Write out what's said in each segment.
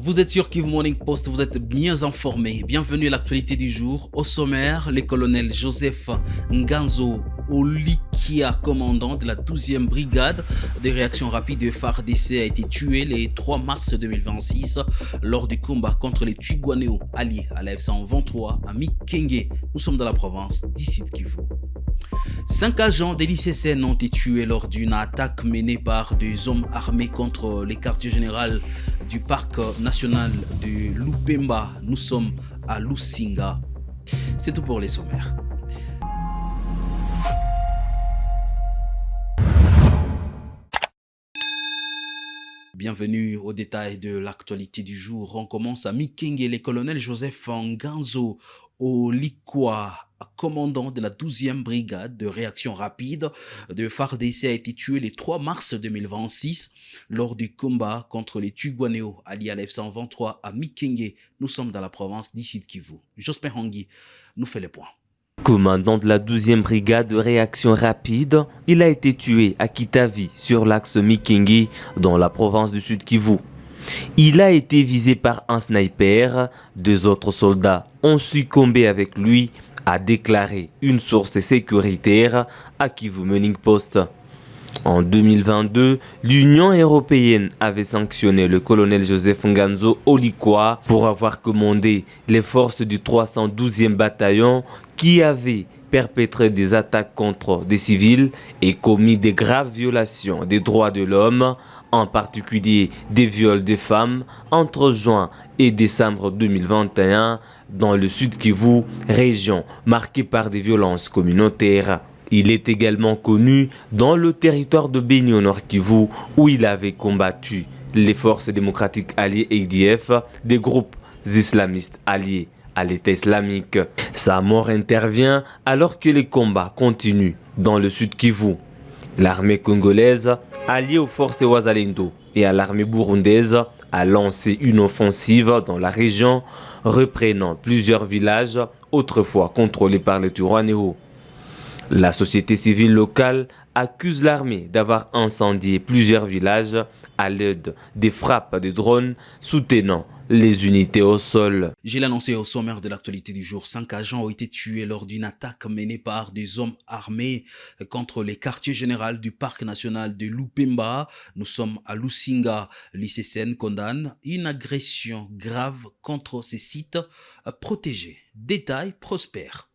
Vous êtes sur Kivu Morning Post, vous êtes bien informés. Bienvenue à l'actualité du jour. Au sommaire, le colonel Joseph Nganzo Olikia, commandant de la 12e brigade de réaction rapide de FARDC, a été tué le 3 mars 2026 lors du combat contre les Twirwaneho alliés à la F-123 à Mikenge. Nous sommes dans la province d'Issid Kivu. 5 agents de l'ICCN ont été tués lors d'une attaque menée par des hommes armés contre les quartiers généraux du parc national de Lupemba. Nous sommes à Lusinga. C'est tout pour les sommaires. Bienvenue au détail de l'actualité du jour. On commence à Mikenge. Le colonel Joseph Nganzo Olikia, commandant de la 12e brigade de réaction rapide de FARDC, a été tué le 3 mars 2026 lors du combat contre les Twirwaneho alliés à la F-123 à Mikenge. Nous sommes dans la province d'Issid Kivu. Jospin Hangui nous fait les points. Commandant de la 12e brigade de réaction rapide, il a été tué à Kitavi sur l'axe Mikenge dans la province du Sud Kivu. Il a été visé par un sniper. 2 autres soldats ont succombé avec lui, a déclaré une source sécuritaire à Kivu Morning Post. En 2022, l'Union européenne avait sanctionné le colonel Joseph Nganzo Olikia pour avoir commandé les forces du 312e bataillon qui avaient perpétré des attaques contre des civils et commis des graves violations des droits de l'homme, en particulier des viols de femmes, entre juin et décembre 2021 dans le Sud Kivu, région marquée par des violences communautaires. Il est également connu dans le territoire de Beni au Nord Kivu où il avait combattu les forces démocratiques alliées ADF, des groupes islamistes alliés à l'État islamique. Sa mort intervient alors que les combats continuent dans le Sud Kivu. L'armée congolaise, alliée aux forces Wazalendo et à l'armée burundaise, a lancé une offensive dans la région, reprenant plusieurs villages autrefois contrôlés par les Twirwaneho. La société civile locale accuse l'armée d'avoir incendié plusieurs villages à l'aide des frappes de drones soutenant les unités au sol. Je l'ai annoncé au sommaire de l'actualité du jour. 5 agents ont été tués lors d'une attaque menée par des hommes armés contre les quartiers généraux du parc national de Lupemba. Nous sommes à Lusinga. L'ICCN condamne une agression grave contre ces sites protégés. Détail prospère.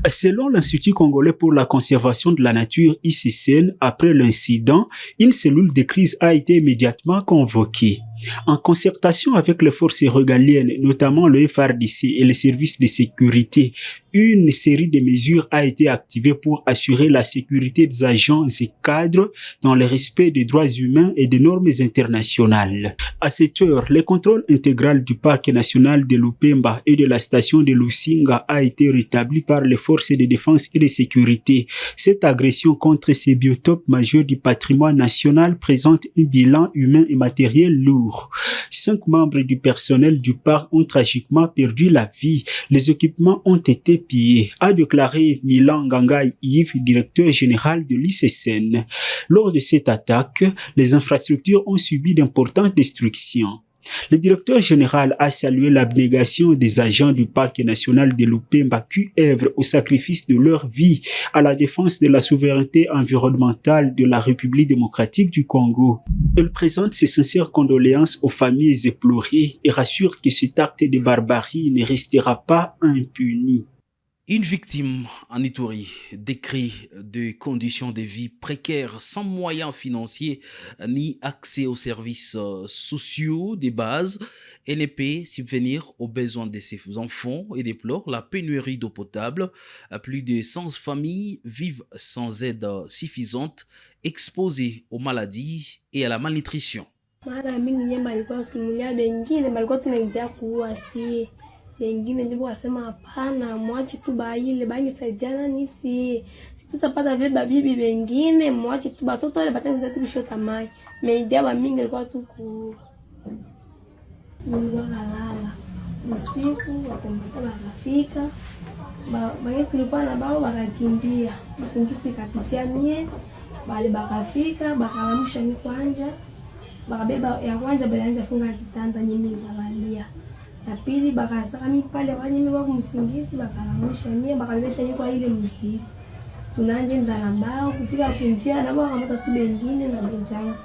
Selon l'Institut congolais pour la conservation de la nature ICCN, après l'incident, une cellule de crise a été immédiatement convoquée. En concertation avec les forces régaliennes, notamment le FARDC et les services de sécurité, une série de mesures a été activée pour assurer la sécurité des agents et cadres dans le respect des droits humains et des normes internationales. À cette heure, le contrôle intégral du parc national de Lupemba et de la station de Lusinga a été rétabli par les forces de défense et de sécurité. Cette agression contre ces biotopes majeurs du patrimoine national présente un bilan humain et matériel lourd. 5 membres du personnel du parc ont tragiquement perdu la vie. Les équipements ont été pillés, a déclaré Milan Gangai Yves, directeur général de l'ICCN. Lors de cette attaque, les infrastructures ont subi d'importantes destructions. Le directeur général a salué l'abnégation des agents du parc national de Lupemba qui œuvrent au sacrifice de leur vie à la défense de la souveraineté environnementale de la République démocratique du Congo. Il présente ses sincères condoléances aux familles éplorées et rassure que cet acte de barbarie ne restera pas impuni. Une victime en Ituri décrit des conditions de vie précaires sans moyens financiers ni accès aux services sociaux de base. Elle ne peut subvenir aux besoins de ses enfants et déplore la pénurie d'eau potable. Plus de 100 familles vivent sans aide suffisante, exposées aux maladies et à la malnutrition. Wengine ndipo wasema hapana, mwache tu baile bangisaidiana nisi tutapata vile babibi wengine, mwache tu batoto wale batani kushota mai meidia ba mingi alikuwa tu ku lala usiku wakombata bakafika bangi tulikuwa na bao bakakimbia msingisi kapitia mie bali bakafika bakalamusha ni kwanja bakabeba ya kwanza balianja funga kitanda nyimi bakalia. Ya pili bakasaka mimi pale kwa nyimi kwa kumsingisi bakalamusha mimi bakalesha mimi kwa ile mziki. Tunaanje ndala mbao kufika kunjia na baba kama tu bengine na benjanga.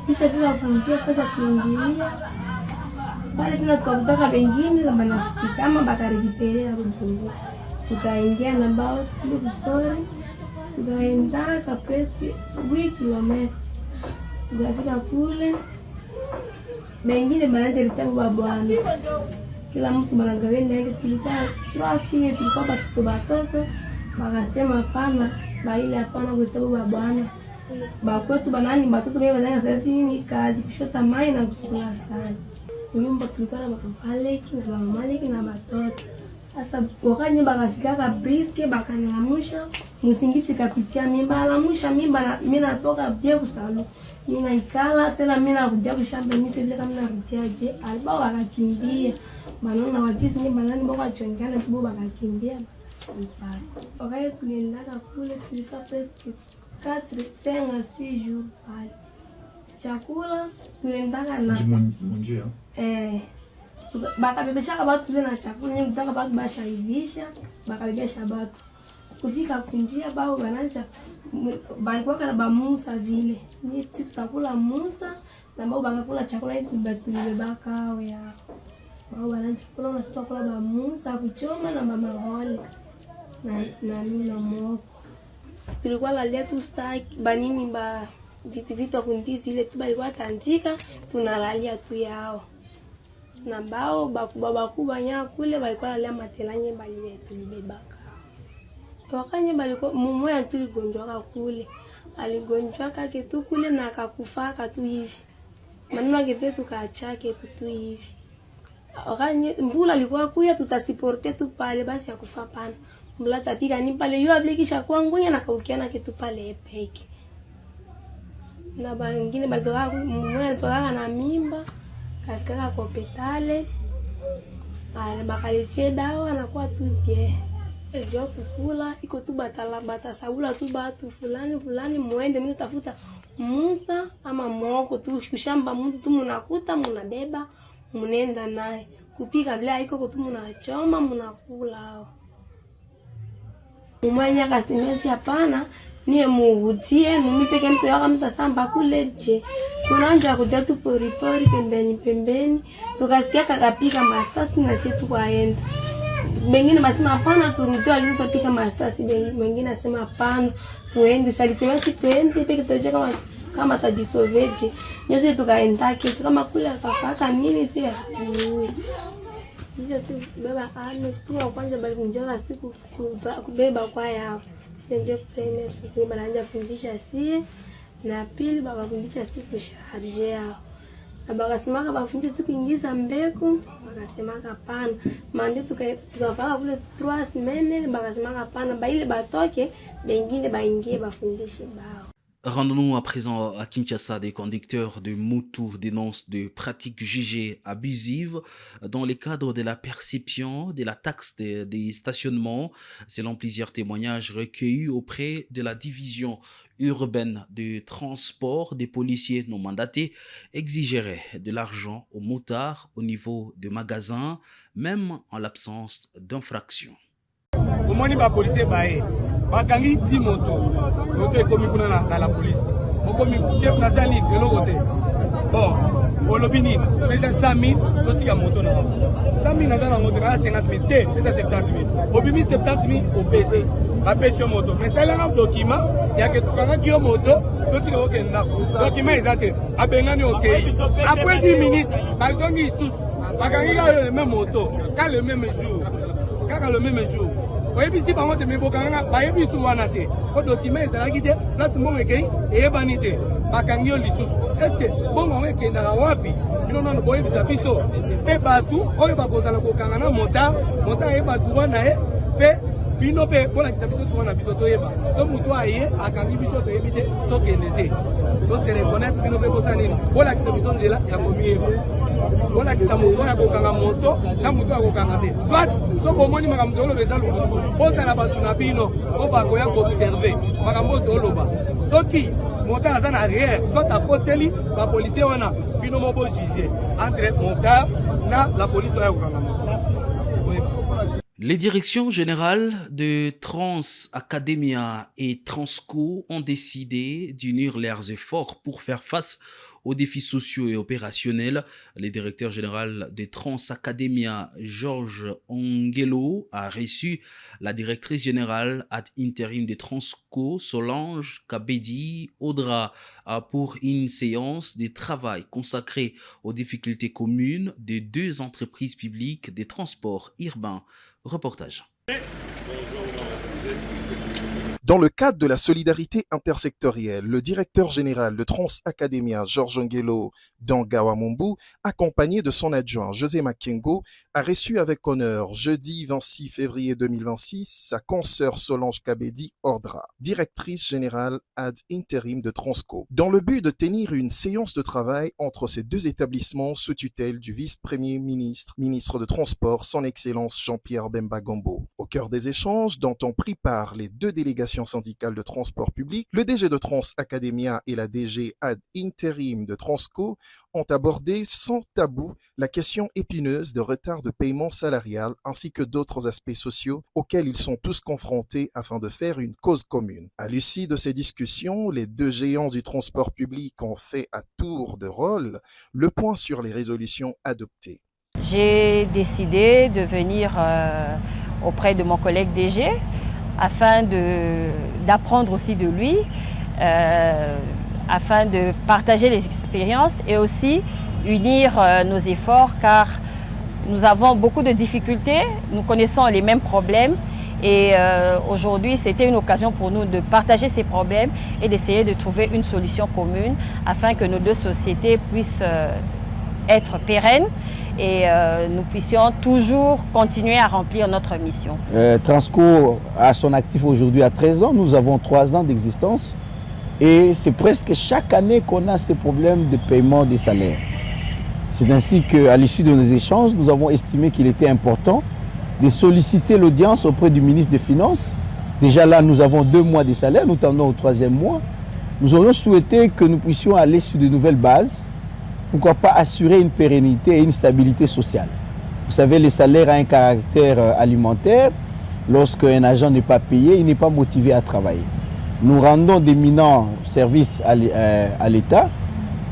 Kisha kunjia pesa kuingilia. Pale tunataka bengine na banafichi kama bakarejipelea kunjia. Tukaingia na mbao kule kutori. Tukaenda ka preski 8 km. Tukafika kule. Bengine banaje litabu babwana. Kila mtu managawe ndege tulikuwa 3 filles tulikuwa batoto. Bakasema hapana, baile hapana kulitabu babwana. Bakwetu banani batoto bebe bananga sasa ni kazi kushota mai na kusukula sana. Nyumba tulikuwa na mapaleki na mamaleki na batoto. Sasa wakati bakafika ka briske bakanilamusha, musingisi kapitia mimba alamusha mimba mimi natoka pia kusalu. Mimi naikala tena mimi nakuja kushamba mimi vile kama narudia je, alibao akakimbia. Manona wakizi ni banani boko chongana kibo bakakimbia. Wakati tuliendaka kule tulifika presque 4-5 6 jours pale. Chakula tuliendaka na munjia. Bakabebesha watu na chakula nyingi kutaka batu bashaivisha, bakabebesha watu. Kufika kunjia bao bananja balikuwa kana bamusa vile. Ni tutakula musa na bao bakakula chakula yetu tulibebaka hao ya. Bao bananja kula na sisi kula bamusa kuchoma na mama wale. Na nini na mwoko. Tulikuwa lalia tu saki banini ba vitu kundizi ile tu balikuwa tandika tunalalia tu yao. Na bao bakubwa nya kule balikuwa lalia matelanye bali tulibebaka. Wakanye balikuwa mumoya tuligonjwa kule. Aligonjwa kitu kule na akakufa tu hivi. Maneno yake tukaachake tu hivi. Wakanye mbula alikuwa kuya tutasiporte tu pale basi akufa pana. Mbula tapika ni pale yu ablikisha kwangunya na kaukiana kitu pale peke. Na bangine balitoka mmoja alitoka na mimba kafika kwa hospitali. Bakalitie dawa na kwa tu bien. Ndio kukula iko tu batasaula tu batu fulani muende mimi tafuta musa ama mwoko tu kushamba mtu tu mnakuta mnabeba mnenda naye kupika bila iko tu mnachoma mnakula. Umanya kasimesi hapana niye muvutie mumipeke mtu yaka mtasamba kuleje. Tunaanza kuja tu pori pembeni tukasikia kakapika masasi na sisi tukaenda. Bengine basema hapana turudi alizopika masasi bengine asema hapana tuende salisema si tuende peke toje kama tajisoveje. Nyote tukaenda kitu kama kule akafaka nini si atuwe. Sisi baba ano tu kwanza bali kunjanga siku kubeba kwa yao. Ndio premier siku banaanza fundisha sie na pili baba fundisha siku shaharije yao. Bakasemaka bafundisha siku ingiza mbegu bakasemaka pana. Mande tukafaka kule 3 semaines bakasemaka pana baile batoke bengine baingie bafundishe bao. Rendons-nous à présent à Kinshasa. Des conducteurs de motos dénoncent de pratiques jugées abusives dans le cadre de la perception de la taxe des stationnements. Selon plusieurs témoignages recueillis auprès de la division urbaine de transport, des policiers non mandatés exigeraient de l'argent aux motards au niveau de magasins, même en l'absence d'infraction. Bakangi 10 moto ekomi kuna na la police okomi chef nationale de l'autre bon olobini mais ça 100 000 totika moto na 100 000 na moto na 50 000 c'est ça 70 000 obimi 70 000 au PC ba PC moto mais ça là un document ya que tukanga ki moto totika okenda document exact abengani okay après 10 minutes bakangi sous bakangi le même moto quand le même jour oyebi si bango te mebokanga bayebi su wana te ko document ezalaki te place mbongo ekei eyebani te bakangi yo lisusu eske bongo yango ekendaka wapi bino nano boyebisa biso mpe batu oyo bakozala kokanga na mota ayeba droit na ye mpe bino mpe bolakisa biso droit na biso toyeba so moto aye akangi biso toyebi te tokende te tose reconnaître bino mpe bosa nini bolakisa biso nzela ya komiyeba bolakisa moto ya kokanga moto na moto ya kokanga te soit soko omoni makambo toloba eza lobulu ozala bato na bino o bakoya koobserve makambo toloba soki montant aza na arrière soit akoseli ba policier wana bino mo bo juger entre montant na la police ya kokanga moto. Les directions générales de Trans Academia et Transco ont décidé d'unir leurs efforts pour faire face aux défis sociaux et opérationnels. Le directeur général de Trans Academia, Georges Ongelo, a reçu la directrice générale ad intérim de Transco, Solange Kabedi Audra, pour une séance de travail consacrée aux difficultés communes des deux entreprises publiques des transports urbains. Reportage. Dans le cadre de la solidarité intersectorielle, le directeur général de Trans Academia, Georges Ongelo Dangawamumbu, accompagné de son adjoint José Makengo, a reçu avec honneur jeudi 26 février 2026 sa consoeur Solange Kabedi Ordra, directrice générale ad intérim de Transco, dans le but de tenir une séance de travail entre ces deux établissements sous tutelle du vice-premier ministre, ministre de Transport, son Excellence Jean-Pierre Bemba Gombo. Au cœur des échanges dont ont pris part les deux délégations syndicale de transport public, le DG de Trans Academia et la DG ad intérim de Transco ont abordé sans tabou la question épineuse de retard de paiement salarial ainsi que d'autres aspects sociaux auxquels ils sont tous confrontés afin de faire une cause commune. À l'issue de ces discussions, les deux géants du transport public ont fait à tour de rôle le point sur les résolutions adoptées. J'ai décidé de venir auprès de mon collègue DG afin d'apprendre aussi de lui, afin de partager les expériences et aussi unir nos efforts car nous avons beaucoup de difficultés, nous connaissons les mêmes problèmes et aujourd'hui c'était une occasion pour nous de partager ces problèmes et d'essayer de trouver une solution commune afin que nos deux sociétés puissent être pérennes et nous puissions toujours continuer à remplir notre mission. Transco a son actif aujourd'hui à 13 ans, nous avons 3 ans d'existence et c'est presque chaque année qu'on a ces problèmes de paiement des salaires. C'est ainsi qu'à l'issue de nos échanges, nous avons estimé qu'il était important de solliciter l'audience auprès du ministre des Finances. Déjà là, nous avons 2 mois de salaire, nous tendons au 3e mois. Nous aurions souhaité que nous puissions aller sur de nouvelles bases. Pourquoi pas assurer une pérennité et une stabilité sociale. Vous savez, les salaires ont un caractère alimentaire. Lorsqu'un agent n'est pas payé, il n'est pas motivé à travailler. Nous rendons d'éminents services à l'État.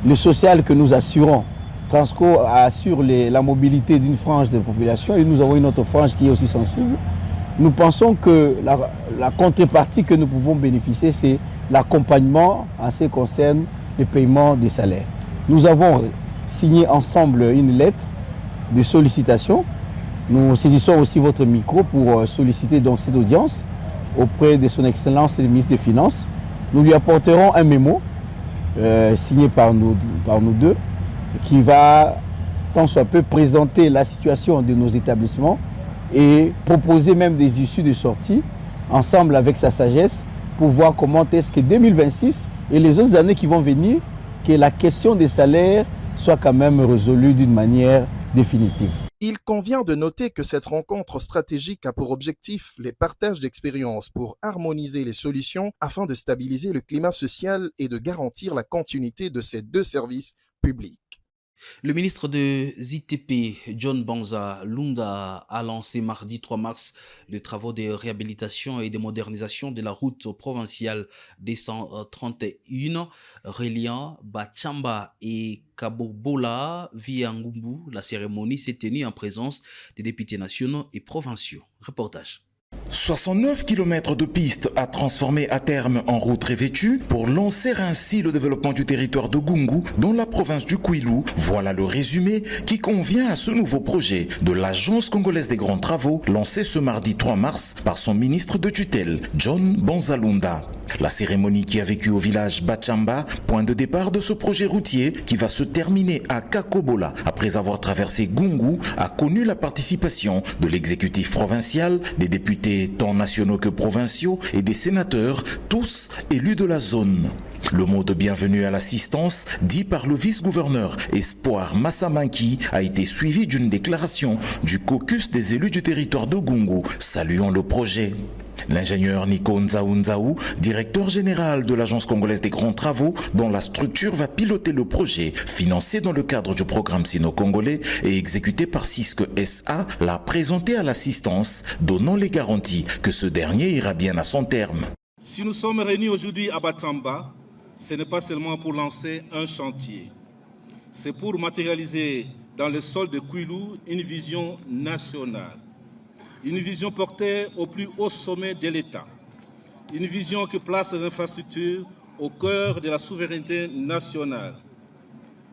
Le social que nous assurons, Transco assure la mobilité d'une frange de la population et nous avons une autre frange qui est aussi sensible. Nous pensons que la contrepartie que nous pouvons bénéficier, c'est l'accompagnement en ce qui concerne le paiement des salaires. Nous avons signé ensemble une lettre de sollicitation. Nous saisissons aussi votre micro pour solliciter donc cette audience auprès de son Excellence le ministre des Finances. Nous lui apporterons un mémo signé par nous deux qui va tant soit peu présenter la situation de nos établissements et proposer même des issues de sortie ensemble avec sa sagesse pour voir comment est-ce que 2026 et les autres années qui vont venir, que la question des salaires soit quand même résolue d'une manière définitive. Il convient de noter que cette rencontre stratégique a pour objectif les partages d'expériences pour harmoniser les solutions afin de stabiliser le climat social et de garantir la continuité de ces deux services publics. Le ministre de ZTP, John Banza Lunda, a lancé mardi 3 mars les travaux de réhabilitation et de modernisation de la route provinciale des 131 reliant Bachamba et Kabobola via Ngumbu. La cérémonie s'est tenue en présence des députés nationaux et provinciaux. Reportage. 69 km de pistes à transformer à terme en route revêtue pour lancer ainsi le développement du territoire de Gungu dans la province du Kwilu. Voilà le résumé qui convient à ce nouveau projet de l'Agence congolaise des grands travaux lancé ce mardi 3 mars par son ministre de tutelle, John Banza Lunda. La cérémonie qui a vécu au village Bachamba, point de départ de ce projet routier qui va se terminer à Kakobola après avoir traversé Gungu, a connu la participation de l'exécutif provincial, des députés tant nationaux que provinciaux et des sénateurs, tous élus de la zone. Le mot de bienvenue à l'assistance, dit par le vice-gouverneur Espoir Massamanki, a été suivi d'une déclaration du caucus des élus du territoire de Gungu, saluant le projet. L'ingénieur Nico Nzaou, directeur général de l'Agence congolaise des grands travaux, dont la structure va piloter le projet, financé dans le cadre du programme sino-congolais et exécuté par Cisco SA, l'a présenté à l'assistance, donnant les garanties que ce dernier ira bien à son terme. Si nous sommes réunis aujourd'hui à Batsamba, ce n'est pas seulement pour lancer un chantier. C'est pour matérialiser dans le sol de Kwilu une vision nationale. Une vision portée au plus haut sommet de l'État. Une vision qui place les infrastructures au cœur de la souveraineté nationale.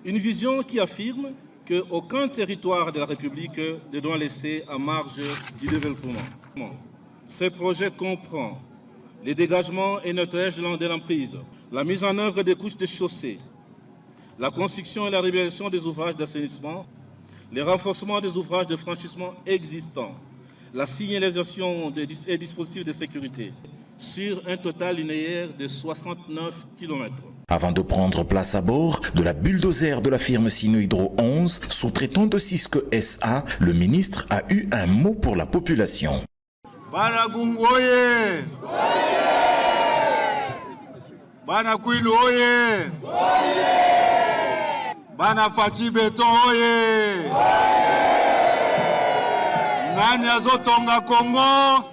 Une vision qui affirme qu'aucun territoire de la République ne doit laisser à marge du développement. Ce projet comprend les dégagements et nettoyage de l'emprise, la mise en œuvre des couches de chaussées, la construction et la réalisation des ouvrages d'assainissement, le renforcement des ouvrages de franchissement existants, la signalisation des dispositifs de sécurité sur un total linéaire de 69 km. Avant de prendre place à bord de la bulldozer de la firme Sino-Hydro 11, sous-traitant de Cisco SA, le ministre a eu un mot pour la population. Bana Gungu oye! Bana Kwilu oye! Bana Fachi Beton oye! Nani azotonga Congo?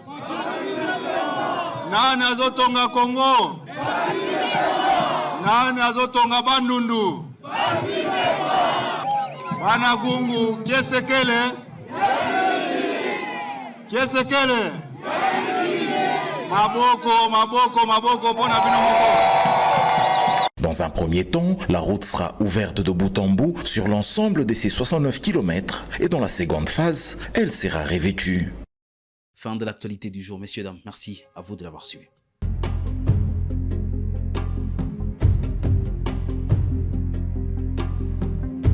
Nani azotonga Congo? Nani azotonga Bandundu? Bana Gungu Kiesekele? Kiesekele? Maboko, maboko, maboko, pona bino moko. Dans un premier temps, la route sera ouverte de bout en bout sur l'ensemble de ces 69 km et dans la seconde phase, elle sera revêtue. Fin de l'actualité du jour, messieurs, dames. Merci à vous de l'avoir suivi.